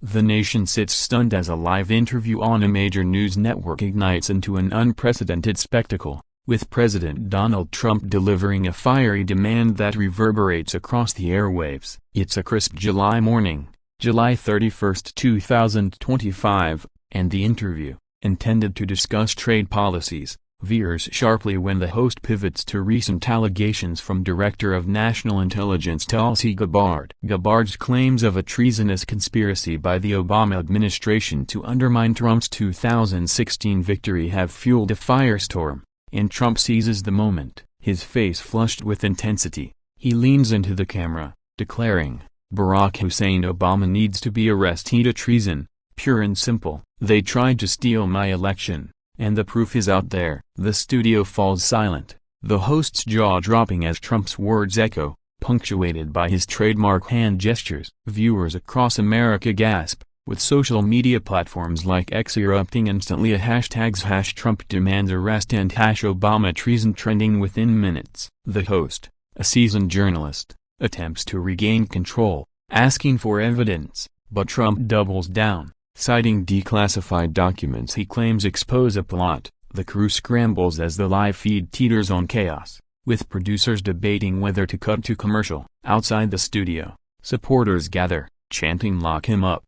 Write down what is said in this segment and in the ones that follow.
The nation sits stunned as a live interview on a major news network ignites into an unprecedented spectacle, with President Donald Trump delivering a fiery demand that reverberates across the airwaves. It's a crisp July morning, July 31, 2025, and the interview, intended to discuss trade policies, veers sharply when the host pivots to recent allegations from Director of National Intelligence Tulsi Gabbard. Gabbard's claims of a treasonous conspiracy by the Obama administration to undermine Trump's 2016 victory have fueled a firestorm, and Trump seizes the moment. His face flushed with intensity, he leans into the camera, declaring, "Barack Hussein Obama needs to be arrested. Treason, pure and simple. They tried to steal my election. And the proof is out there." The studio falls silent, the host's jaw dropping as Trump's words echo, punctuated by his trademark hand gestures. Viewers across America gasp, with social media platforms like X erupting instantly a hashtags #TrumpDemandsArrest and #ObamaTreason trending within minutes. The host, a seasoned journalist, attempts to regain control, asking for evidence, but Trump doubles down. Citing declassified documents he claims expose a plot, the crew scrambles as the live feed teeters on chaos, with producers debating whether to cut to commercial. Outside the studio, supporters gather, chanting "Lock him up."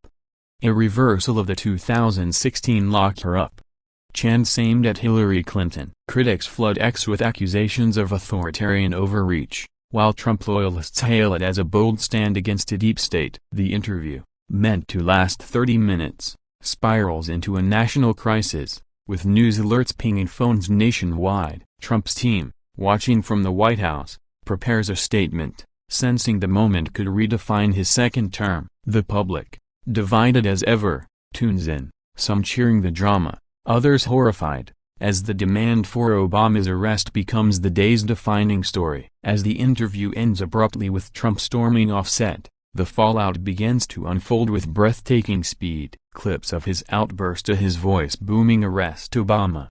A reversal of the 2016 "Lock her up" chants aimed at Hillary Clinton. Critics flood X with accusations of authoritarian overreach, while Trump loyalists hail it as a bold stand against a deep state. The interview, meant to last 30 minutes, spirals into a national crisis, with news alerts pinging phones nationwide. Trump's team, watching from the White House, prepares a statement, sensing the moment could redefine his second term. The public, divided as ever, tunes in, some cheering the drama, others horrified, as the demand for Obama's arrest becomes the day's defining story. As the interview ends abruptly with Trump storming off set, the fallout begins to unfold with breathtaking speed. Clips of his outburst to his voice booming "Arrest Obama"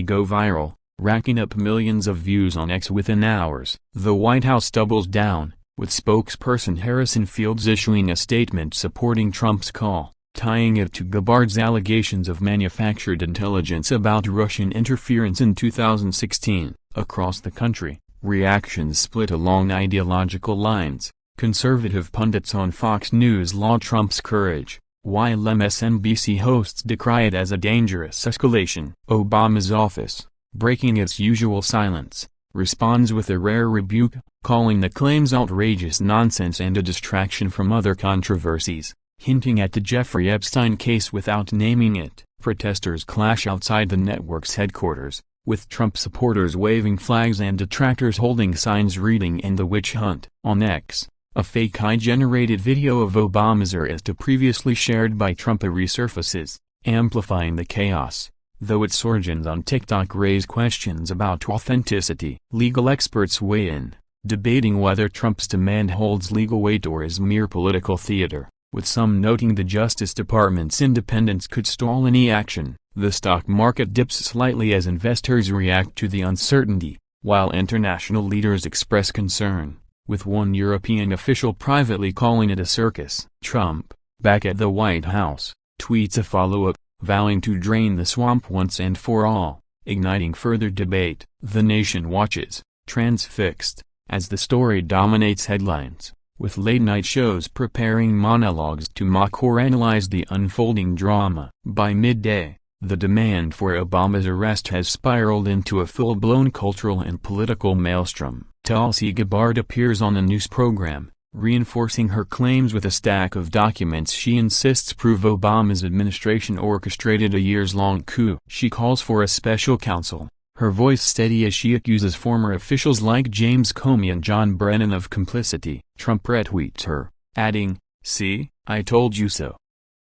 go viral, racking up millions of views on X within hours. The White House doubles down, with spokesperson Harrison Fields issuing a statement supporting Trump's call, tying it to Gabbard's allegations of manufactured intelligence about Russian interference in 2016. Across the country, reactions split along ideological lines. Conservative pundits on Fox News laud Trump's courage, while MSNBC hosts decry it as a dangerous escalation. Obama's office, breaking its usual silence, responds with a rare rebuke, calling the claims outrageous nonsense and a distraction from other controversies, hinting at the Jeffrey Epstein case without naming it. Protesters clash outside the network's headquarters, with Trump supporters waving flags and detractors holding signs reading "End the Witch Hunt." On X, a fake AI-generated video of Obama's arrest previously shared by Trump resurfaces, amplifying the chaos, though its origins on TikTok raise questions about authenticity. Legal experts weigh in, debating whether Trump's demand holds legal weight or is mere political theater, with some noting the Justice Department's independence could stall any action. The stock market dips slightly as investors react to the uncertainty, while international leaders express concern, with one European official privately calling it a circus. Trump, back at the White House, tweets a follow-up, vowing to drain the swamp once and for all, igniting further debate. The nation watches, transfixed, as the story dominates headlines, with late-night shows preparing monologues to mock or analyze the unfolding drama. By midday, the demand for Obama's arrest has spiraled into a full-blown cultural and political maelstrom. Tulsi Gabbard appears on a news program, reinforcing her claims with a stack of documents she insists prove Obama's administration orchestrated a years-long coup. She calls for a special counsel, her voice steady as she accuses former officials like James Comey and John Brennan of complicity. Trump retweets her, adding, "See, I told you so."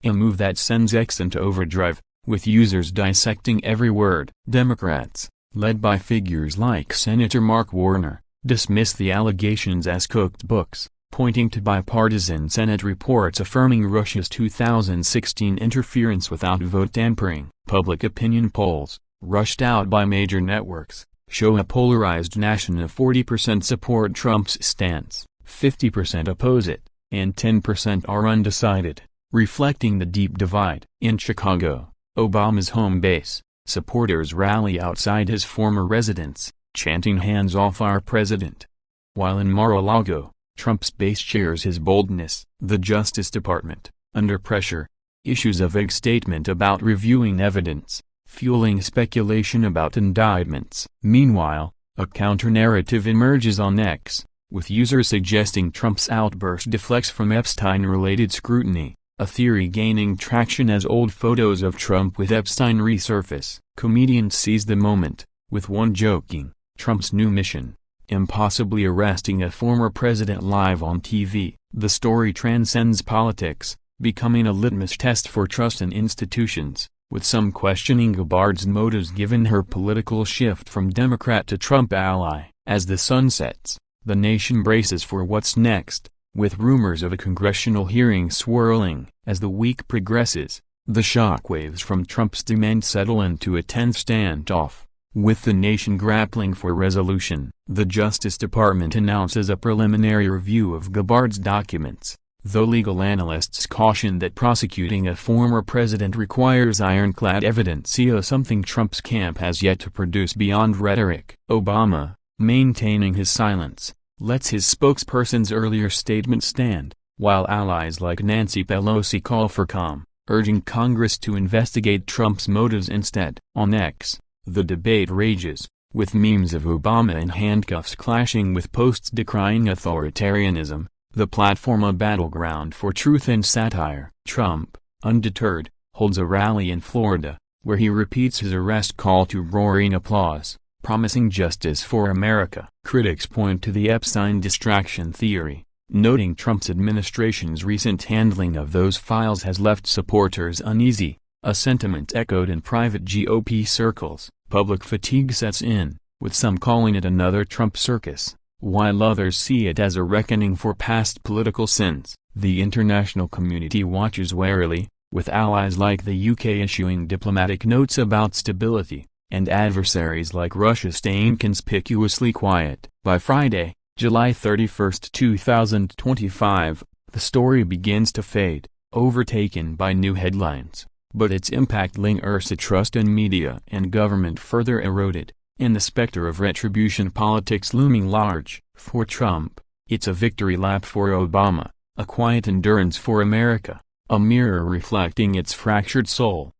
A move that sends X into overdrive, with users dissecting every word. Democrats, led by figures like Senator Mark Warner, dismiss the allegations as cooked books, pointing to bipartisan Senate reports affirming Russia's 2016 interference without vote tampering. Public opinion polls, rushed out by major networks, show a polarized nation of 40% support Trump's stance, 50% oppose it, and 10% are undecided. reflecting the deep divide. In Chicago, Obama's home base, supporters rally outside his former residence, chanting "Hands off our president." While in Mar-a-Lago, Trump's base cheers his boldness. The Justice Department, under pressure, issues a vague statement about reviewing evidence, fueling speculation about indictments. Meanwhile, a counter-narrative emerges on X, with users suggesting Trump's outburst deflects from Epstein-related scrutiny, a theory gaining traction as old photos of Trump with Epstein resurface. Comedians seize the moment, with one joking, "Trump's new mission, impossibly arresting a former president live on TV." The story transcends politics, becoming a litmus test for trust in institutions, with some questioning Gabbard's motives given her political shift from Democrat to Trump ally. As the sun sets, the nation braces for what's next, with rumors of a congressional hearing swirling. As the week progresses, the shockwaves from Trump's demand settle into a tense standoff, with the nation grappling for resolution. The Justice Department announces a preliminary review of Gabbard's documents, though legal analysts caution that prosecuting a former president requires ironclad evidence, something Trump's camp has yet to produce beyond rhetoric. Obama, maintaining his silence, lets his spokesperson's earlier statement stand, while allies like Nancy Pelosi call for calm, urging Congress to investigate Trump's motives instead. On X, the debate rages, with memes of Obama in handcuffs clashing with posts decrying authoritarianism, the platform a battleground for truth and satire. Trump, undeterred, holds a rally in Florida, where he repeats his arrest call to roaring applause, promising justice for America. Critics point to the Epstein distraction theory, noting Trump's administration's recent handling of those files has left supporters uneasy, a sentiment echoed in private GOP circles. Public fatigue sets in, with some calling it another Trump circus, while others see it as a reckoning for past political sins. The international community watches warily, with allies like the UK issuing diplomatic notes about stability, and adversaries like Russia staying conspicuously quiet. By Friday, July 31, 2025, the story begins to fade, overtaken by new headlines, but its impact lingers. Trust in media and government further eroded, and the specter of retribution politics looming large. For Trump, it's a victory lap. For Obama, a quiet endurance for America, a mirror reflecting its fractured soul.